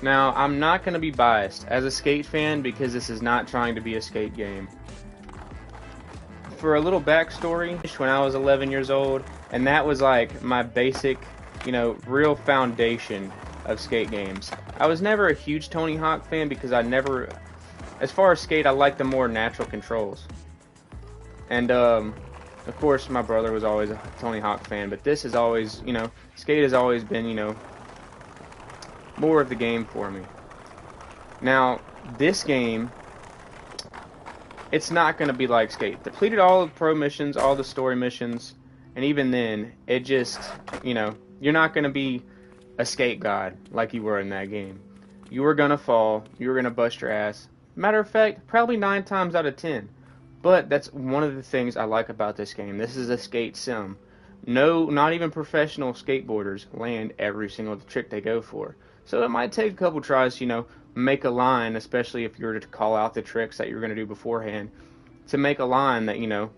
Now, I'm not going to be biased as a skate fan because this is not trying to be a skate game. For a little backstory, when I was 11 years old, and that was like my basic, real foundation of skate games. I was never a huge Tony Hawk fan because as far as skate, I like the more natural controls. And, of course, my brother was always a Tony Hawk fan, but this is always, skate has always been, more of the game for me. Now, this game, it's not going to be like skate. Completed all the pro missions, all the story missions, and even then, it just, you're not going to be a skate god like you were in that game. You were going to fall, you were going to bust your ass. Matter of fact, probably 9 times out of 10. But that's one of the things I like about this game. This is a skate sim. No, not even professional skateboarders land every single trick they go for. So it might take a couple tries to, make a line, especially if you were to call out the tricks that you're going to do beforehand, to make a line that, you're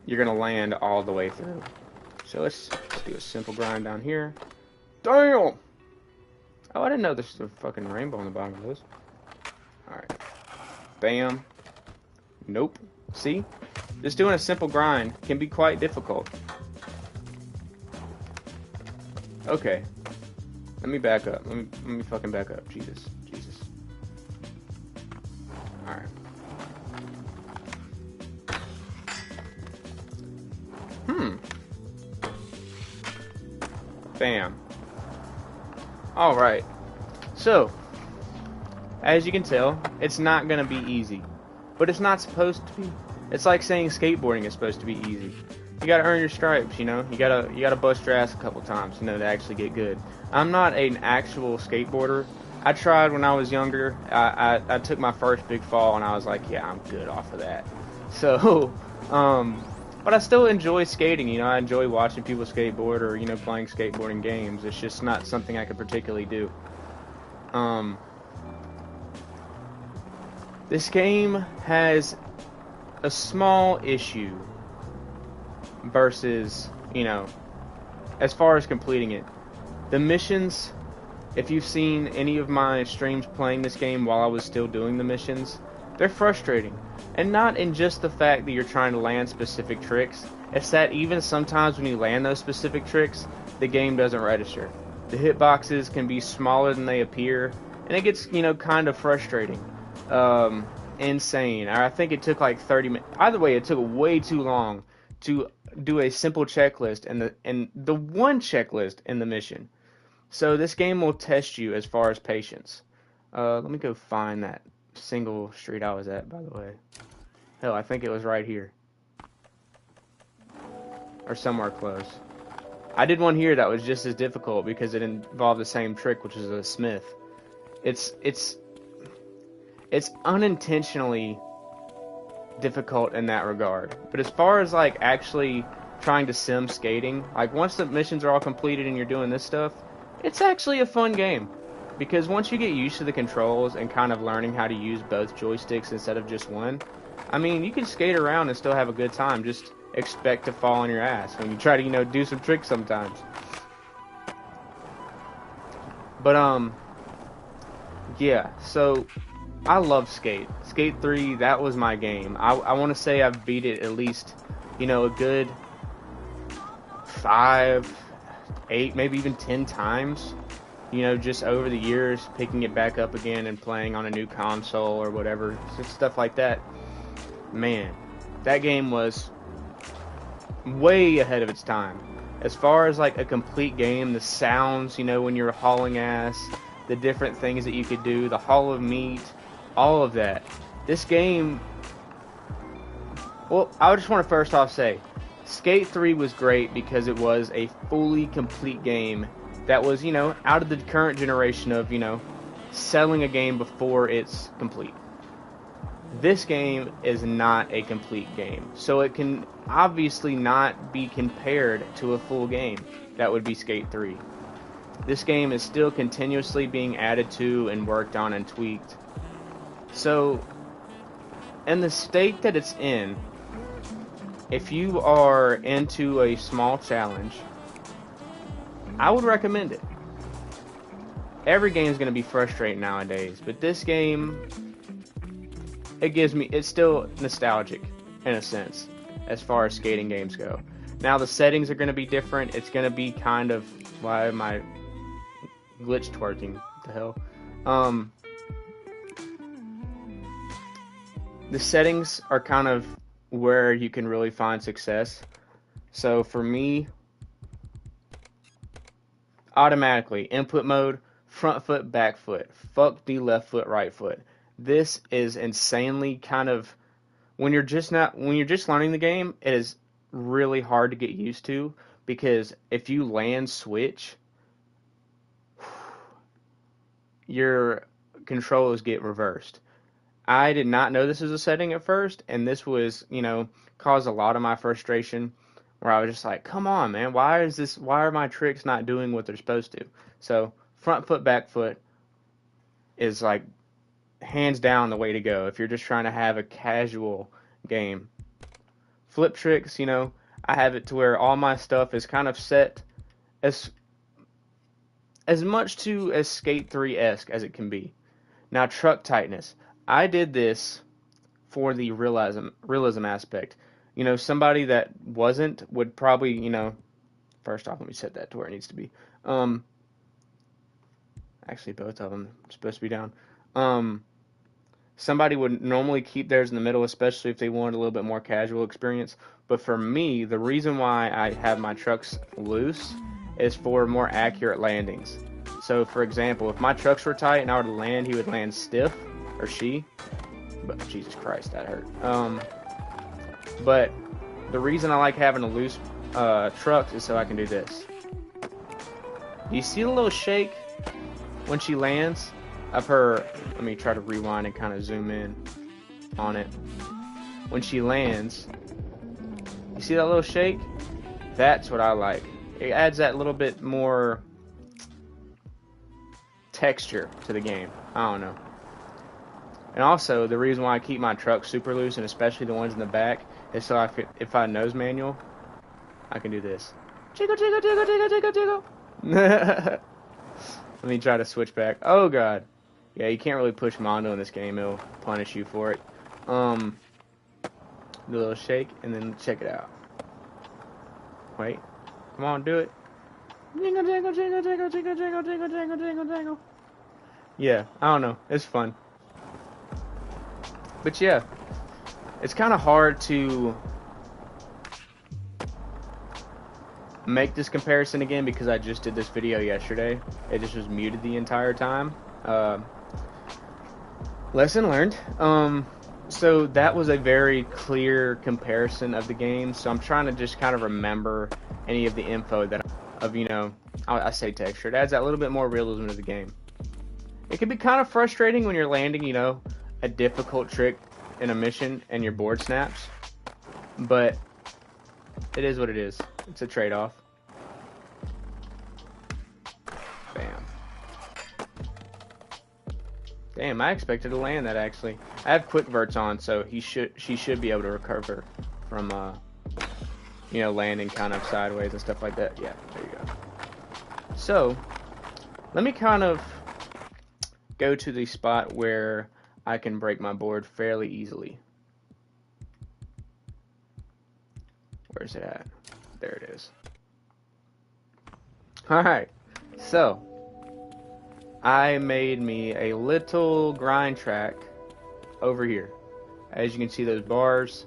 going to land all the way through. So let's do a simple grind down here. Damn! Oh, I didn't know there's a fucking rainbow on the bottom of this. Alright. Bam. Nope. See? Just doing a simple grind can be quite difficult. Okay. Let me back up. Let me fucking back up. Jesus. Alright. Bam. Alright. So, as you can tell, it's not gonna be easy. But it's not supposed to be. It's like saying skateboarding is supposed to be easy. You gotta earn your stripes, You gotta bust your ass a couple times, to actually get good. I'm not an actual skateboarder. I tried when I was younger. I took my first big fall and I was like, yeah, I'm good off of that. So, but I still enjoy skating, I enjoy watching people skateboard or, playing skateboarding games. It's just not something I could particularly do. This game has a small issue versus, as far as completing it. The missions, if you've seen any of my streams playing this game while I was still doing the missions, they're frustrating. And not in just the fact that you're trying to land specific tricks, it's that even sometimes when you land those specific tricks, the game doesn't register. The hitboxes can be smaller than they appear, and it gets, kind of frustrating. Insane. I think it took like 30 minutes. Either way, it took way too long to do a simple checklist and the one checklist in the mission. So this game will test you as far as patience. Let me go find that single street I was at, by the way. Hell, I think it was right here. Or somewhere close. I did one here that was just as difficult because it involved the same trick, which is a smith. It's unintentionally difficult in that regard. But as far as like actually trying to sim skating, like once the missions are all completed and you're doing this stuff, it's actually a fun game. Because once you get used to the controls and kind of learning how to use both joysticks instead of just one, I mean, you can skate around and still have a good time. Just expect to fall on your ass when you try to, do some tricks sometimes. But, yeah, so I love Skate. Skate 3, that was my game. I want to say I've beat it at least, a good 5, 8, maybe even 10 times. Just over the years, picking it back up again and playing on a new console or whatever, just stuff like that. Man, that game was way ahead of its time. As far as like a complete game, the sounds, when you're hauling ass, the different things that you could do, the Hall of Meat, all of that. This game, well, I just want to first off say, Skate 3 was great because it was a fully complete game that was, out of the current generation of, selling a game before it's complete. This game is not a complete game, so it can obviously not be compared to a full game. That would be Skate 3. This game is still continuously being added to and worked on and tweaked. So, in the state that it's in, if you are into a small challenge, I would recommend it. every game's gonna be frustrating nowadays, but this game, it's still nostalgic in a sense as far as skating games go. Now the settings are gonna be different. It's gonna be kind of, why am I glitch twerking? What the hell? The settings are kind of where you can really find success. So for me, automatically, input mode, front foot, back foot, fuck the left foot, right foot. This is insanely kind of, when you're just learning the game, it is really hard to get used to, because if you land switch, your controls get reversed. I did not know this was a setting at first, and this was, caused a lot of my frustration, where I was just like, come on, man, why are my tricks not doing what they're supposed to? So, front foot, back foot is like, hands down the way to go if you're just trying to have a casual game. Flip tricks, I have it to where all my stuff is kind of set as much to as Skate 3-esque as it can be. Now, truck tightness. I did this for the realism aspect. Somebody that would probably, first off, let me set that to where it needs to be. Actually, both of them are supposed to be down. Somebody would normally keep theirs in the middle, especially if they wanted a little bit more casual experience. But for me, the reason why I have my trucks loose is for more accurate landings. So, for example, if my trucks were tight and I were to land, he would land stiff. Or she, but Jesus Christ, that hurt. But the reason I like having a loose trucks is so I can do this. Do you see the little shake when she lands of her? Let me try to rewind and kind of zoom in on it. When she lands, you see that little shake? That's what I like. It adds that little bit more texture to the game. I don't know. And also, the reason why I keep my trucks super loose, and especially the ones in the back, is so if I nose manual, I can do this. Jiggle, jiggle, jiggle, jiggle, jiggle, jiggle. Let me try to switch back. Oh, God. Yeah, you can't really push Mondo in this game. It'll punish you for it. Do a little shake, and then check it out. Wait. Come on, do it. Jingle, jingle, jingle, jingle, jingle, jingle, jingle, jingle, jingle, jingle. Yeah, I don't know. It's fun. But yeah, it's kind of hard to make this comparison again because I just did this video yesterday. It just was muted the entire time. Lesson learned. So that was a very clear comparison of the game. So I'm trying to just kind of remember any of the info I say texture. It adds that little bit more realism to the game. It can be kind of frustrating when you're landing, a difficult trick in a mission and your board snaps, but it is what it is. It's a trade-off. Bam. Damn, I expected to land that actually. I have quick verts on, so she should be able to recover from landing kind of sideways and stuff like that. Yeah, there you go. So, let me kind of go to the spot where I can break my board fairly easily. Where's it at? There it is. Alright, so I made me a little grind track over here. As you can see, those bars.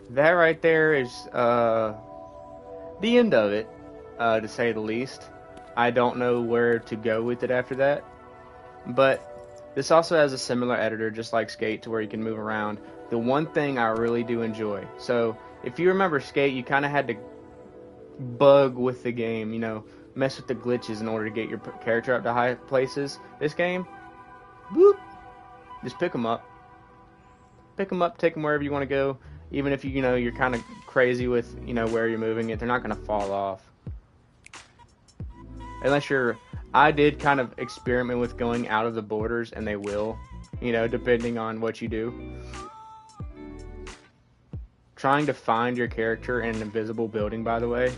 That right there is the end of it, to say the least. I don't know where to go with it after that. But this also has a similar editor, just like Skate, to where you can move around. The one thing I really do enjoy. So, if you remember Skate, you kind of had to bug with the game, mess with the glitches in order to get your character up to high places. This game, whoop, just pick them up. Pick them up, take them wherever you want to go. Even if you're kind of crazy with, where you're moving it, they're not going to fall off. Unless I did kind of experiment with going out of the borders, and they will, depending on what you do. Trying to find your character in an invisible building, by the way,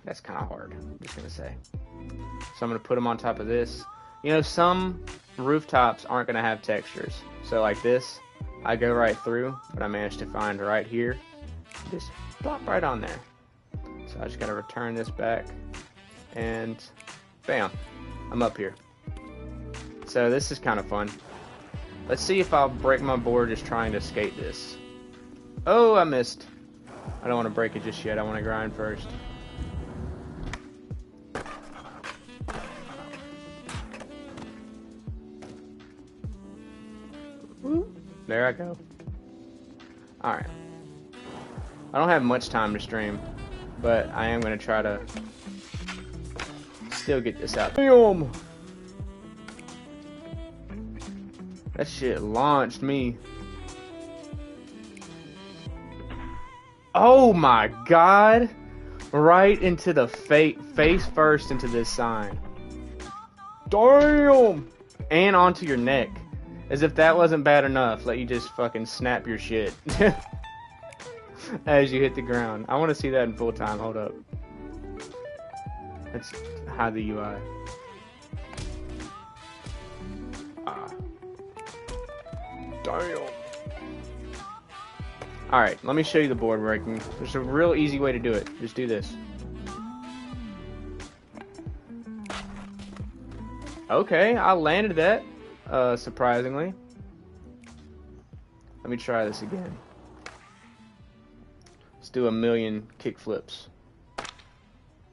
That's kind of hard, I'm just going to say. So I'm going to put them on top of this. You know, some rooftops aren't going to have textures. So like this, I go right through, but I managed to find right here. Just plop right on there. So I just got to return this back. And bam, I'm up here. So this is kind of fun. Let's see if I'll break my board just trying to skate this. Oh, I missed. I don't want to break it just yet. I want to grind first. There I go. Alright. I don't have much time to stream, but I am going to try to still get this out. Damn! That shit launched me. Oh my god! Right into the face first into this sign. Damn! And onto your neck. As if that wasn't bad enough, let you just fucking snap your shit as you hit the ground. I want to see that in full time. Hold up. Let's hide the UI. Damn. Alright, let me show you the board breaking. There's a real easy way to do it. Just do this. Okay, I landed that. Surprisingly. Let me try this again. Let's do 1,000,000 kick flips.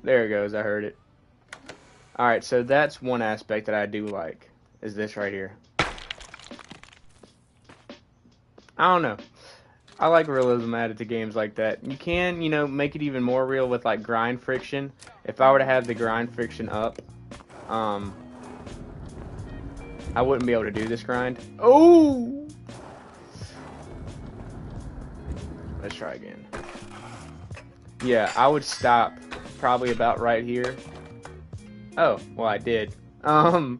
There it goes, I heard it. Alright, so that's one aspect that I do like, is this right here. I don't know. I like realism added to games like that. You can, you know, make it even more real with like grind friction. If I were to have the grind friction up, I wouldn't be able to do this grind. Oh! Let's try again. Yeah, I would stop probably about right here. Oh, well I did. But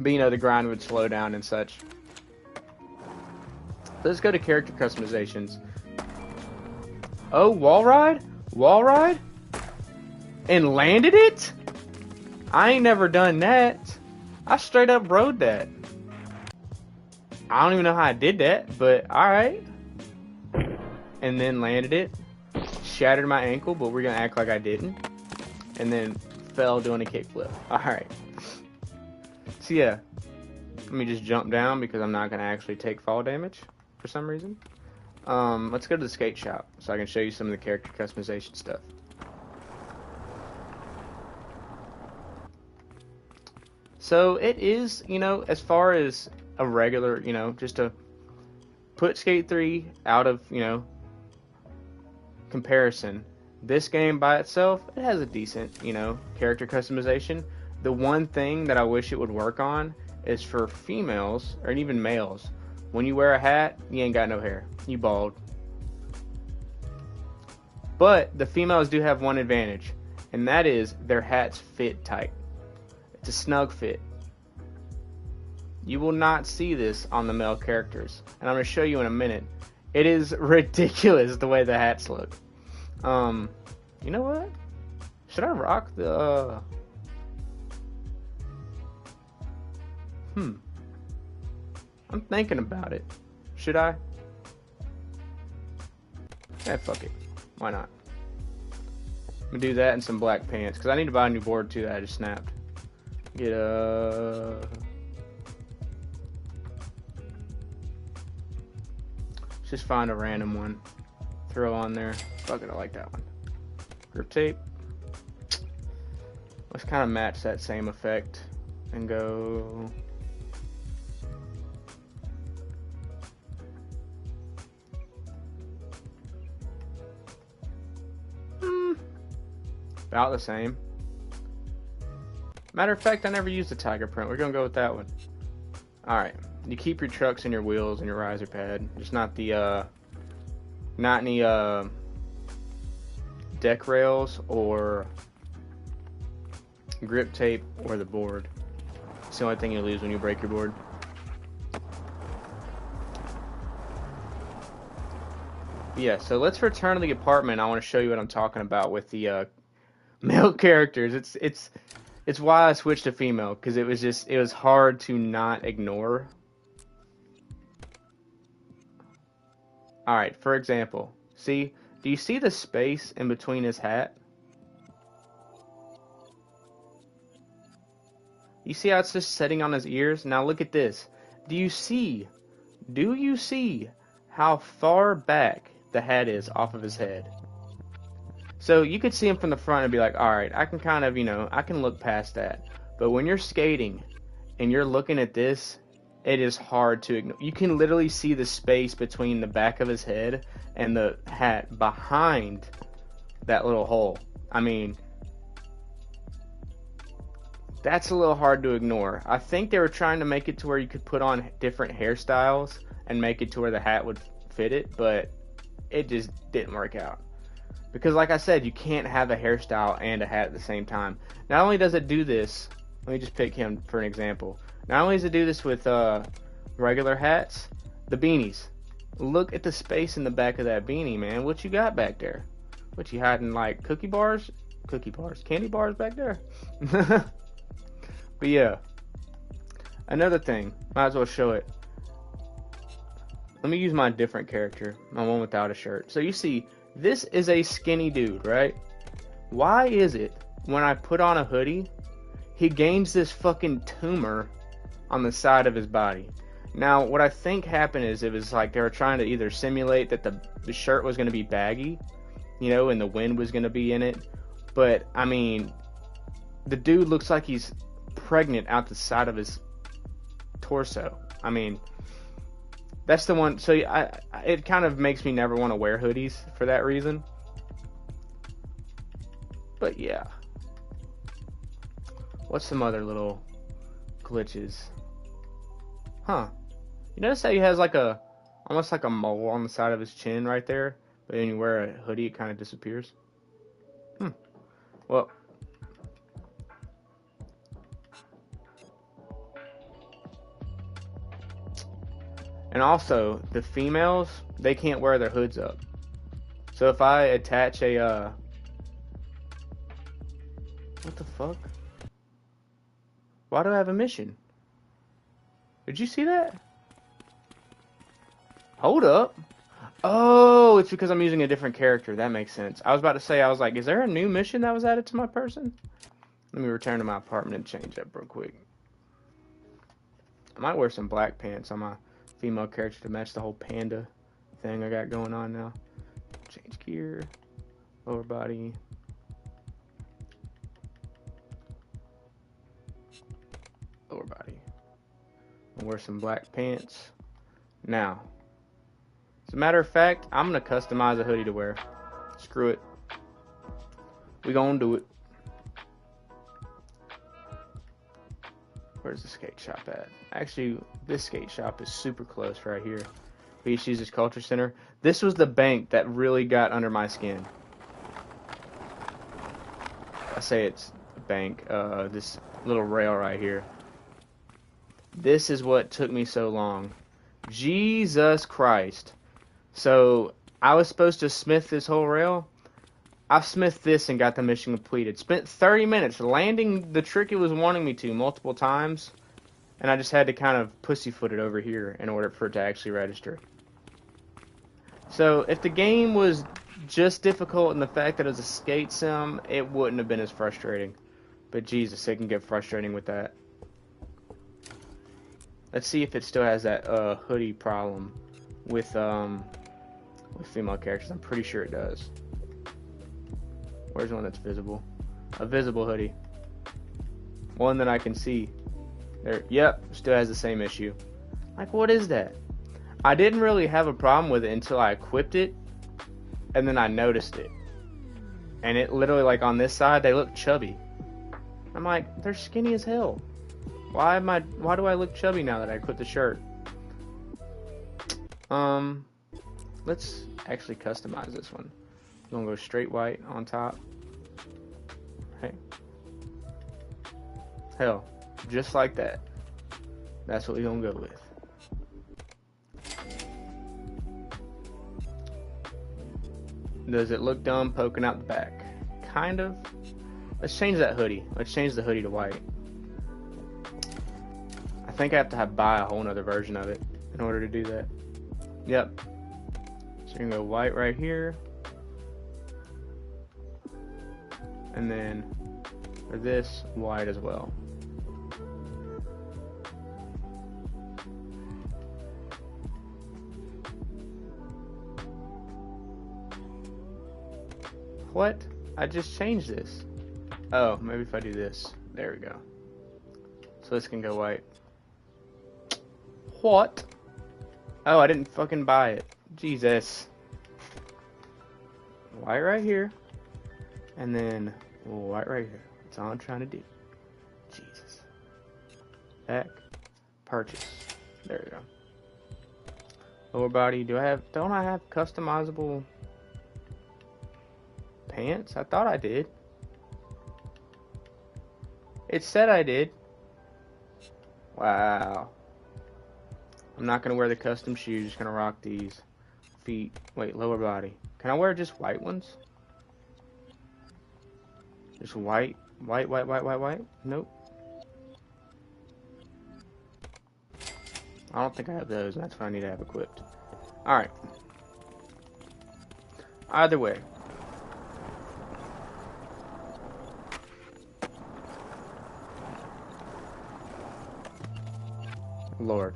you know, the grind would slow down and such. Let's go to character customizations. Oh, wall ride? Wall ride? And landed it? I ain't never done that. I straight up rode that. I don't even know how I did that, but alright. And then landed it. Shattered my ankle, but we're gonna act like I didn't. And then fell doing a kickflip. Alright. So yeah. Let me just jump down because I'm not gonna actually take fall damage for some reason. Let's go to the skate shop so I can show you some of the character customization stuff. So it is, you know, as far as a regular, you know, just to put Skate 3 out of, you know, comparison, this game by itself, it has a decent, you know, character customization. The one thing that I wish it would work on is for females, or even males. When you wear a hat, you ain't got no hair. You bald. But the females do have one advantage, and that is their hats fit tight. It's a snug fit. You will not see this on the male characters, and I'm going to show you in a minute. It is ridiculous the way the hats look. You know what? Should I rock the... I'm thinking about it. Should I? Eh, fuck it. Why not? I'm gonna do that and some black pants, because I need to buy a new board too that I just snapped. Get Let's just find a random one. Throw on there. Fuck it, I like that one. Grip tape. Let's kind of match that same effect and go... About the same. Matter of fact, I never used the tiger print. We're gonna go with that one. Alright. You keep your trucks and your wheels and your riser pad. Just not the not any deck rails or grip tape or the board. It's the only thing you lose when you break your board. Yeah, so let's return to the apartment. I want to show you what I'm talking about with the Male characters. It's why I switched to female, because it was hard to not ignore. All right, for example, see, do you see the space in between his hat? You see how it's just sitting on his ears? Now look at this. Do you see? Do you see how far back the hat is off of his head? So you could see him from the front and be like, all right, I can kind of, I can look past that. But when you're skating and you're looking at this, it is hard to ignore. You can literally see the space between the back of his head and the hat behind that little hole. I mean, that's a little hard to ignore. I think they were trying to make it to where you could put on different hairstyles and make it to where the hat would fit it, but it just didn't work out. Because like I said, you can't have a hairstyle and a hat at the same time. Not only does it do this, let me just pick him for an example. Not only does it do this with regular hats, the beanies. Look at the space in the back of that beanie, man. What you got back there? What, you hiding like cookie bars? Candy bars back there? But yeah. Another thing, might as well show it. Let me use my different character, my one without a shirt. So you see, this is a skinny dude, right? Why is it when I put on a hoodie, he gains this fucking tumor on the side of his body? Now, what I think happened is it was like they were trying to either simulate that the shirt was going to be baggy, and the wind was going to be in it. But, I mean, the dude looks like he's pregnant out the side of his torso. I mean, that's the one. So it kind of makes me never want to wear hoodies for that reason. But yeah. What's some other little glitches? Huh. You notice how he has like almost like a mole on the side of his chin right there? But when you wear a hoodie, it kind of disappears. Well. And also, the females, they can't wear their hoods up. So if I attach a, what the fuck? Why do I have a mission? Did you see that? Hold up. Oh, it's because I'm using a different character. That makes sense. I was about to say, I was like, is there a new mission that was added to my person? Let me return to my apartment and change that real quick. I might wear some black pants on my female character to match the whole panda thing I got going on now. Change gear, lower body. Lower body. I'll wear some black pants. Now, as a matter of fact, I'm going to customize a hoodie to wear. Screw it. We gonna do it. Where's the skate shop at? Actually, this skate shop is super close right here. Beach Jesus Culture Center. This was the bank that really got under my skin. I say it's a bank. This little rail right here. This is what took me so long. Jesus Christ. So, I was supposed to smith this whole rail. I've smithed this and got the mission completed. Spent 30 minutes landing the trick it was wanting me to multiple times. And I just had to kind of pussyfoot it over here in order for it to actually register. So if the game was just difficult in the fact that it was a skate sim, it wouldn't have been as frustrating. But Jesus, it can get frustrating with that. Let's see if it still has that hoodie problem with female characters. I'm pretty sure it does. Where's one that's visible? A visible hoodie. One that I can see. There. Yep, still has the same issue. Like, what is that? I didn't really have a problem with it until I equipped it, and then I noticed it. And it literally, like on this side, they look chubby. I'm like, they're skinny as hell. Why do I look chubby now that I equipped the shirt? Let's actually customize this one. I'm gonna go straight white on top. Hey. Hell, just like that. That's what we're gonna go with. Does it look dumb poking out the back? Kind of. Let's change that hoodie. Let's change the hoodie to white. I think I have to buy a whole nother version of it in order to do that. Yep. So you can go white right here. And then for this, white as well. What? I just changed this. Oh, maybe if I do this. There we go. So this can go white. What? Oh, I didn't fucking buy it. Jesus. White right here. And then white right here. That's all I'm trying to do. Jesus. Back. Purchase. There we go. Lower body. Don't I have customizable pants? I thought I did. It said I did. Wow. I'm not gonna wear the custom shoes, just gonna rock these. Feet. Wait, lower body. Can I wear just white ones? Just white? White? Nope. I don't think I have those, and that's what I need to have equipped. Alright. Either way. Lord.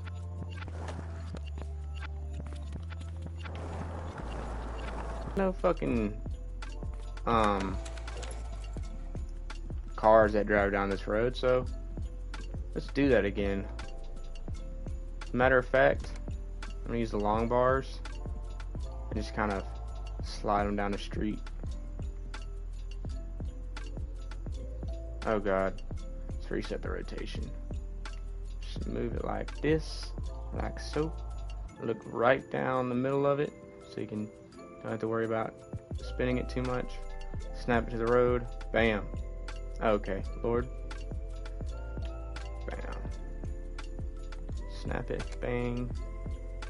No fucking cars that drive down this road, so let's do that again. Matter of fact, I'm gonna use the long bars and just kind of slide them down the street. Oh god, let's reset the rotation. Just move it like this, like so. Look right down the middle of it, so you don't have to worry about spinning it too much. Snap it to the road. Bam. Okay, Lord. Bam. Snap it. Bang.